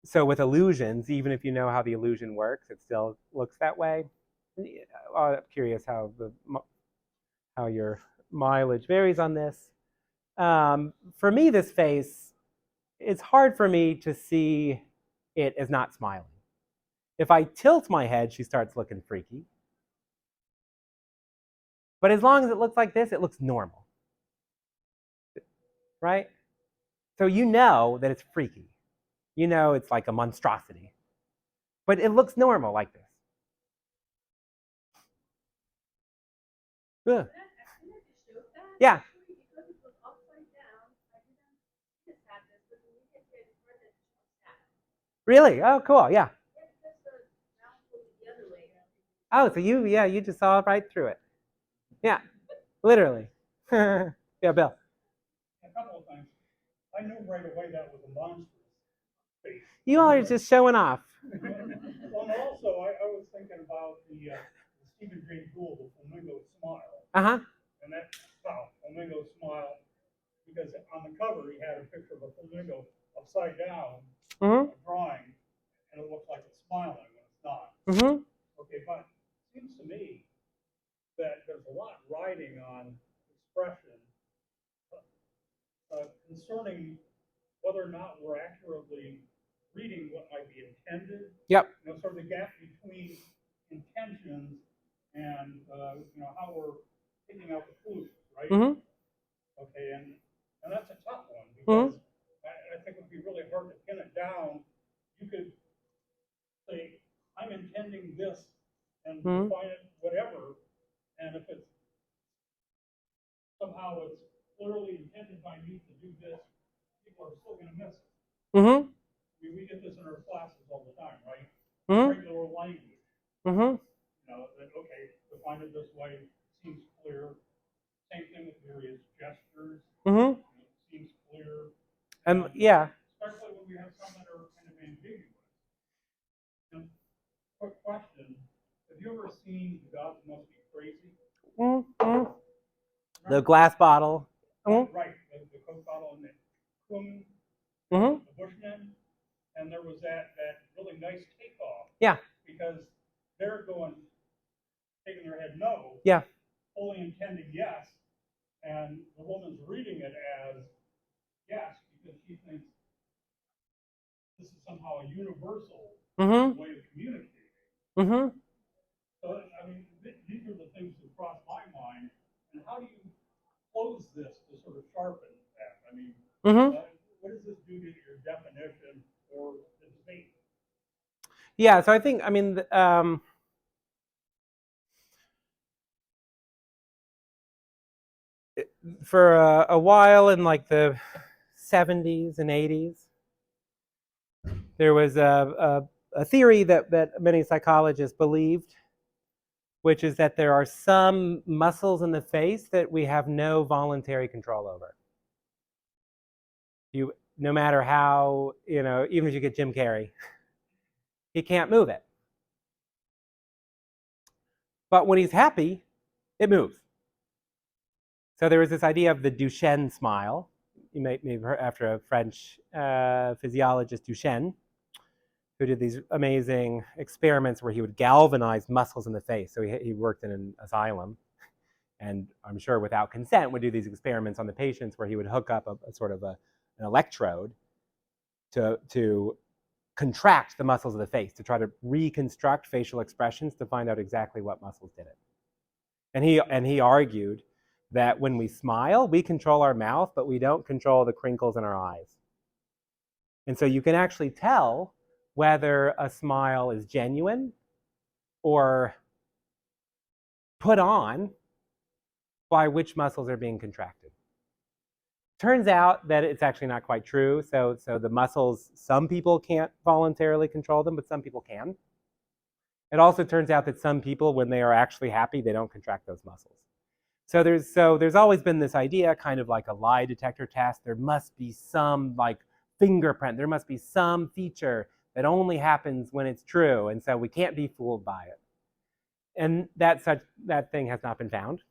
so with illusions, even if you know how the illusion works, it still looks that way. I'm curious how your mileage varies on this. For me, this face, it's hard for me to see it as not smiling. If I tilt my head, she starts looking freaky. But as long as it looks like this, it looks normal, right? So you know that it's freaky. You know it's like a monstrosity. But it looks normal like this. Ugh. Yeah. Really? Oh, cool. Yeah. Oh, so you just saw right through it. Yeah, literally. Yeah, Bill. A couple of things. I knew right away that was a monstrous face. You all are just showing off. Well, and also, I was thinking about the Stephen Jay Gould, the flamingo smile. Uh-huh. And that, wow, flamingo smile, because on the cover he had a picture of a flamingo upside down, Mm-hmm. a drawing, and it looks like it's smiling when it's not. Mm-hmm. Okay, but it seems to me that there's a lot riding on expression concerning whether or not we're accurately reading what might be intended. Yep. You know, sort of the gap between intentions and how we're picking out the clues, right? Mm-hmm. Okay, and that's a tough one Mm-hmm. because I think it would be really hard to pin it down. You could say, I'm intending this and Mm-hmm. define it whatever, and if it's somehow it's clearly intended by me to do this, people are still going to miss it. Mm-hmm. I mean, we get this in our classes all the time, right? Mm-hmm. Regular language. Mm-hmm. You know, that, okay, define it this way, seems clear. Same thing with various gestures. Mm-hmm. Seems clear. Yeah. Especially when we have some that are kind of ambiguous. And quick question, have you ever seen The Gods Must Be Crazy? Mm-hmm. The glass bottle. Mm-hmm. Right, the Coke bottle and the Kung, Mm-hmm. the Bushmen, and there was that really nice takeoff. Yeah. Because they're shaking their head no. Yeah. Fully intending yes, and the woman's reading it as yes because she thinks this is somehow a universal Mm-hmm. way of communicating. Mm-hmm. So, I mean, these are the things that cross my mind. And how do you close this to sort of sharpen that? I mean, Mm-hmm. what does this do to your definition or the debate? Yeah, so I think, for a while in like the 70s and 80s, there was a theory that many psychologists believed, which is that there are some muscles in the face that we have no voluntary control over. No matter how, even if you get Jim Carrey, he can't move it. But when he's happy, it moves. So there was this idea of the Duchenne smile. You may have heard after a French physiologist, Duchenne, who did these amazing experiments where he would galvanize muscles in the face. So he worked in an asylum, and I'm sure without consent would do these experiments on the patients where he would hook up a sort of an electrode to contract the muscles of the face, to try to reconstruct facial expressions to find out exactly what muscles did it. And he argued that when we smile, we control our mouth, but we don't control the crinkles in our eyes. And so you can actually tell whether a smile is genuine or put on by which muscles are being contracted. Turns out that it's actually not quite true. So the muscles, some people can't voluntarily control them, but some people can. It also turns out that some people, when they are actually happy, they don't contract those muscles. So there's always been this idea, kind of like a lie detector test. There must be some like fingerprint. There must be some feature that only happens when it's true, and so we can't be fooled by it. And that thing has not been found.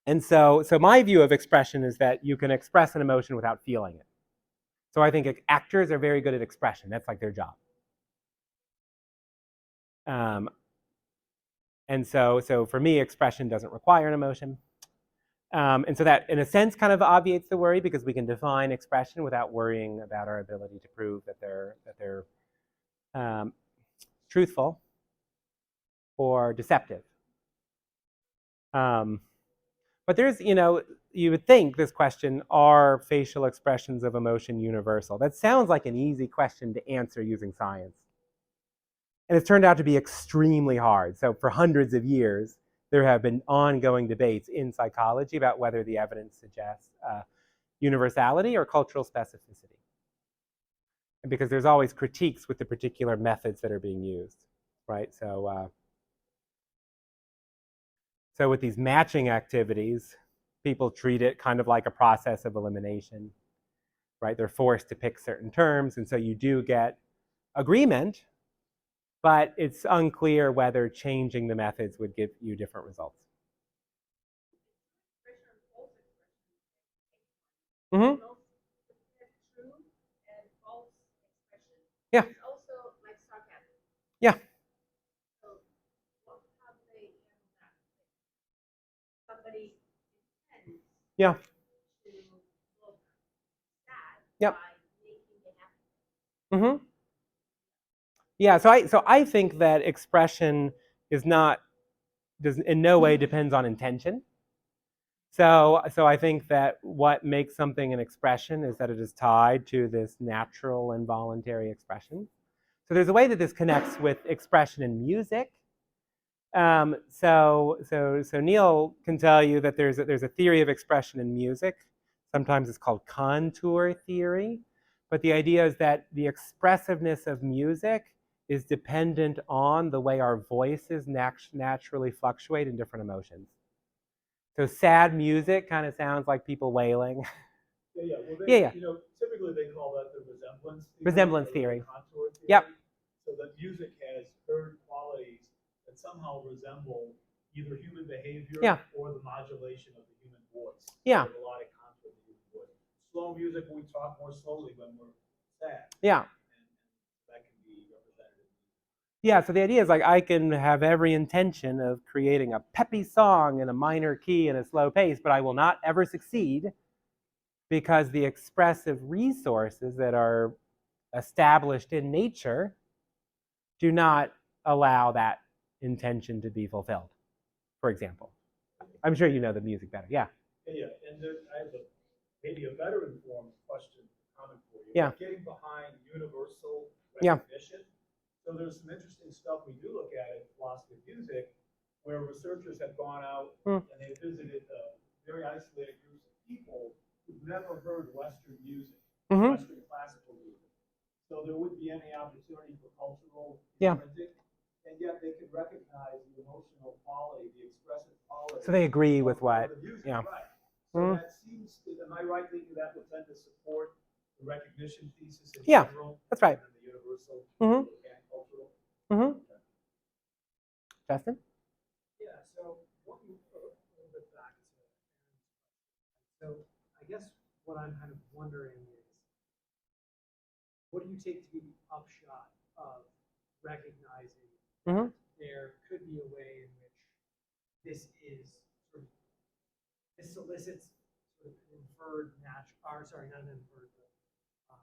And so my view of expression is that you can express an emotion without feeling it. So I think actors are very good at expression. That's like their job. And so for me, expression doesn't require an emotion. And so that, in a sense, kind of obviates the worry because we can define expression without worrying about our ability to prove that they're truthful or deceptive. But there's, you would think this question, are facial expressions of emotion universal? That sounds like an easy question to answer using science. And it's turned out to be extremely hard. So for hundreds of years, there have been ongoing debates in psychology about whether the evidence suggests universality or cultural specificity. And because there's always critiques with the particular methods that are being used, right? So with these matching activities, people treat it kind of like a process of elimination, right? They're forced to pick certain terms, and so you do get agreement, but it's unclear whether changing the methods would give you different results. Mm-hmm. Yeah. Also like sarcasm. Yeah. So how do they handle that? Somebody intends Yeah. to look sad Yep. by making it happen. Mm-hmm. Yeah, so I think that expression does in no way depends on intention. So I think that what makes something an expression is that it is tied to this natural and voluntary expression. So there's a way that this connects with expression in music. So Neil can tell you that there's a theory of expression in music. Sometimes it's called contour theory. But the idea is that the expressiveness of music is dependent on the way our voices naturally fluctuate in different emotions. So sad music kind of sounds like people wailing. Yeah. Well, Yeah. typically they call that the resemblance theory. Resemblance theory. Contour theory. Yep. So that music has heard qualities that somehow resemble either human behavior or the modulation of the human voice. Yeah. There's a lot of contour to the human voice. Slow music, we talk more slowly when we're sad. Yeah. And that can be representative. Yeah, so the idea is like I can have every intention of creating a peppy song in a minor key and a slow pace, but I will not ever succeed because the expressive resources that are established in nature do not allow that intention to be fulfilled, for example. I'm sure you know the music better. Yeah. Yeah. And I have maybe a better informed question comment for you. Yeah. Getting behind universal Yeah. recognition. So there's some interesting stuff we do look at in philosophy of music, where researchers have gone out and they've visited very isolated groups of people who've never heard Western music, Western classical music. So there wouldn't be any opportunity for cultural imprinting, and yet they could recognize the emotional quality, the expressive quality. So they agree with what? The music, Yeah. right. So that seems, am I right thinking that would tend to support the recognition thesis in general? That's right. And the universal Mm-hmm. and cultural? Mm-hmm. Justin? Yeah, so looking a little bit back to so I guess what I'm kind of wondering is, what do you take to be the upshot of recognizing that there could be a way in which this is sort of, this solicits sort of an inferred natural, or sorry, not an inferred, but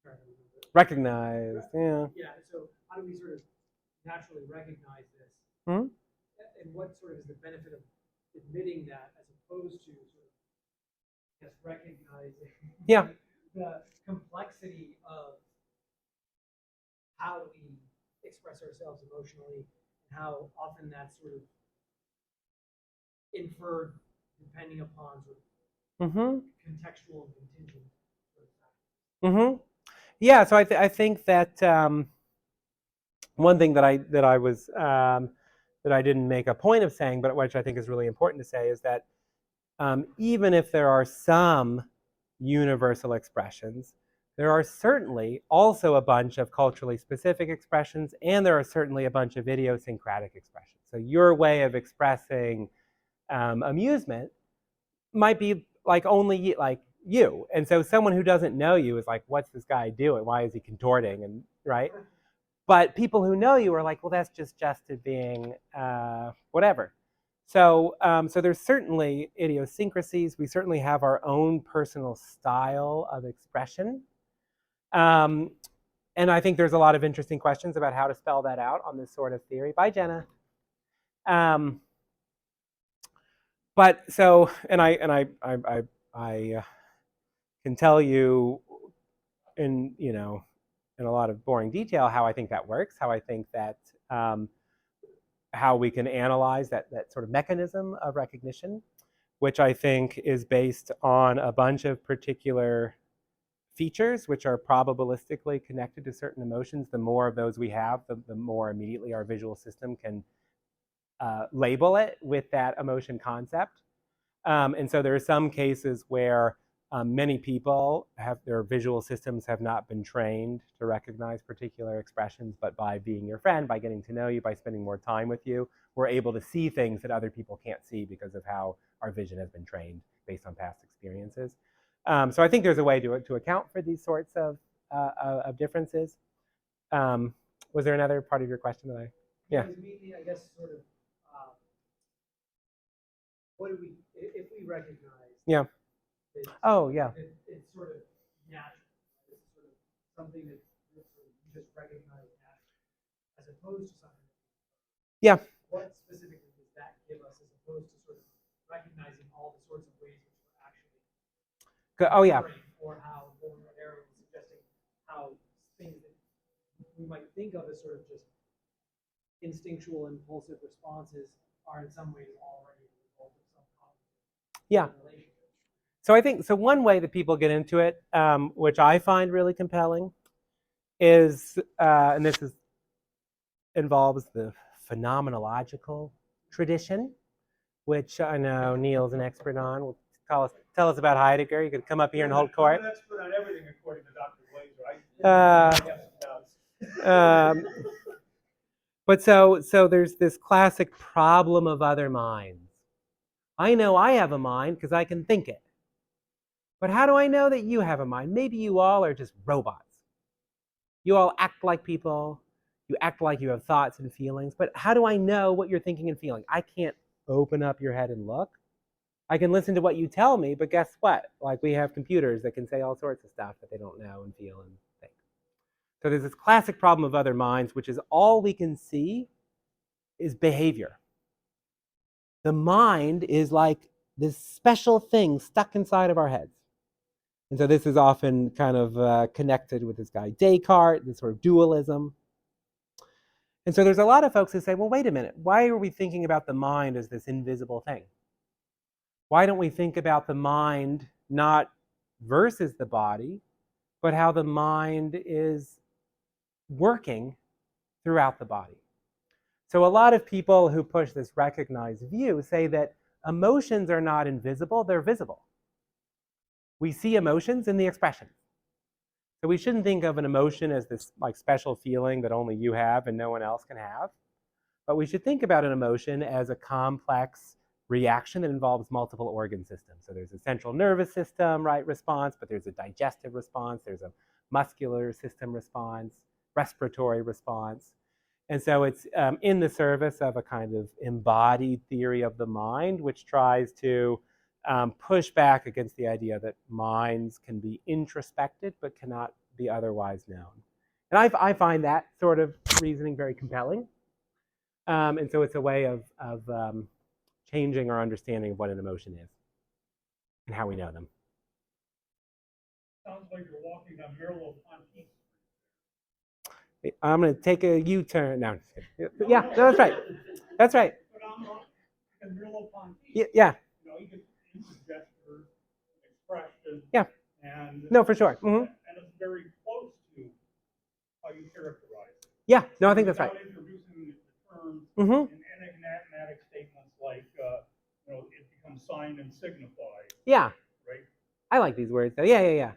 trying to remember. Recognized, yeah. Yeah, so how do we sort of naturally recognize this? Mm-hmm. And what sort of is the benefit of admitting that as opposed to sort of just recognizing the complexity of how we express ourselves emotionally and how often that's sort of inferred depending upon sort of contextual and contingent sort of factors. Yeah, so I think that one thing that I didn't make a point of saying, but which I think is really important to say, is that even if there are some universal expressions, there are certainly also a bunch of culturally specific expressions, and there are certainly a bunch of idiosyncratic expressions. So your way of expressing amusement might be like only like you, and so someone who doesn't know you is like, what's this guy doing? Why is he contorting? And right? But people who know you are like, well, that's just Justin being whatever. So, so there's certainly idiosyncrasies. We certainly have our own personal style of expression. And I think there's a lot of interesting questions about how to spell that out on this sort of theory. Bye, Jenna. But so, and I can tell you in in a lot of boring detail how I think that works, how I think that how we can analyze that sort of mechanism of recognition, which I think is based on a bunch of particular features which are probabilistically connected to certain emotions. The more of those we have, the more immediately our visual system can label it with that emotion concept. And so there are some cases where many people have their visual systems have not been trained to recognize particular expressions, but by being your friend, by getting to know you, by spending more time with you, we're able to see things that other people can't see because of how our vision has been trained based on past experiences. So I think there's a way to account for these sorts of differences. Was there another part of your question that I? Yeah. It was mainly, I guess, sort of, what do we, if we recognize? Yeah. Oh, yeah. It's sort of natural. It's sort of something that you just recognize naturally, as opposed to something. Yeah. What specifically does that give us, as opposed to sort of recognizing all the sorts of ways which we're actually? Oh, yeah. Or how Darwin was suggesting how things that we might think of as sort of just instinctual, impulsive responses are in some ways already a result of some cognitive relationship. So I think, so one way that people get into it, which I find really compelling, is, and this involves the phenomenological tradition, which I know Neil's an expert on. Will tell us about Heidegger. You could come up here and hold court. I'm an expert on everything according to Dr. Glazer. But so there's this classic problem of other minds. I know I have a mind because I can think it. But how do I know that you have a mind? Maybe you all are just robots. You all act like people. You act like you have thoughts and feelings. But how do I know what you're thinking and feeling? I can't open up your head and look. I can listen to what you tell me, but guess what? Like, we have computers that can say all sorts of stuff that they don't know and feel and think. So there's this classic problem of other minds, which is all we can see is behavior. The mind is like this special thing stuck inside of our heads. And so this is often kind of connected with this guy Descartes, this sort of dualism. And so there's a lot of folks who say, well, wait a minute, why are we thinking about the mind as this invisible thing? Why don't we think about the mind not versus the body, but how the mind is working throughout the body? So a lot of people who push this recognized view say that emotions are not invisible, they're visible. We see emotions in the expression. So we shouldn't think of an emotion as this like special feeling that only you have and no one else can have. But we should think about an emotion as a complex reaction that involves multiple organ systems. So there's a central nervous system, right, response, but there's a digestive response, there's a muscular system response, respiratory response. And so it's in the service of a kind of embodied theory of the mind, which tries to push back against the idea that minds can be introspected but cannot be otherwise known. And I find that sort of reasoning very compelling. And so it's a way of changing our understanding of what an emotion is and how we know them. Sounds like you're walking down Merleau-Ponty. I'm going to take a U-turn. No, yeah, no, that's right. That's right. But I'm not in Merleau-Ponty. Yeah. You know, you get into gestures, expression. Yeah. And no, for sure. And it's very close to how you characterize it. Yeah. No, I think that's right. Without introducing the terms in enigmatic statements like, you know, it becomes sign and signify. Yeah. Right. I like these words. So yeah.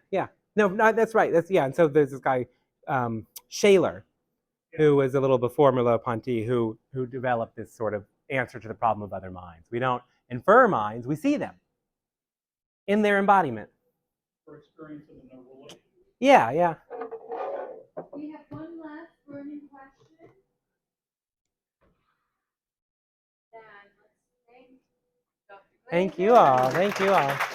No, that's right. And so there's this guy, Shaler, who was a little before Merleau-Ponty, who developed this sort of answer to the problem of other minds. We don't infer minds, we see them in their embodiment. For experience in a relationship. Yeah. We have one last burning question. And let's thank Thank you all. Thank you all.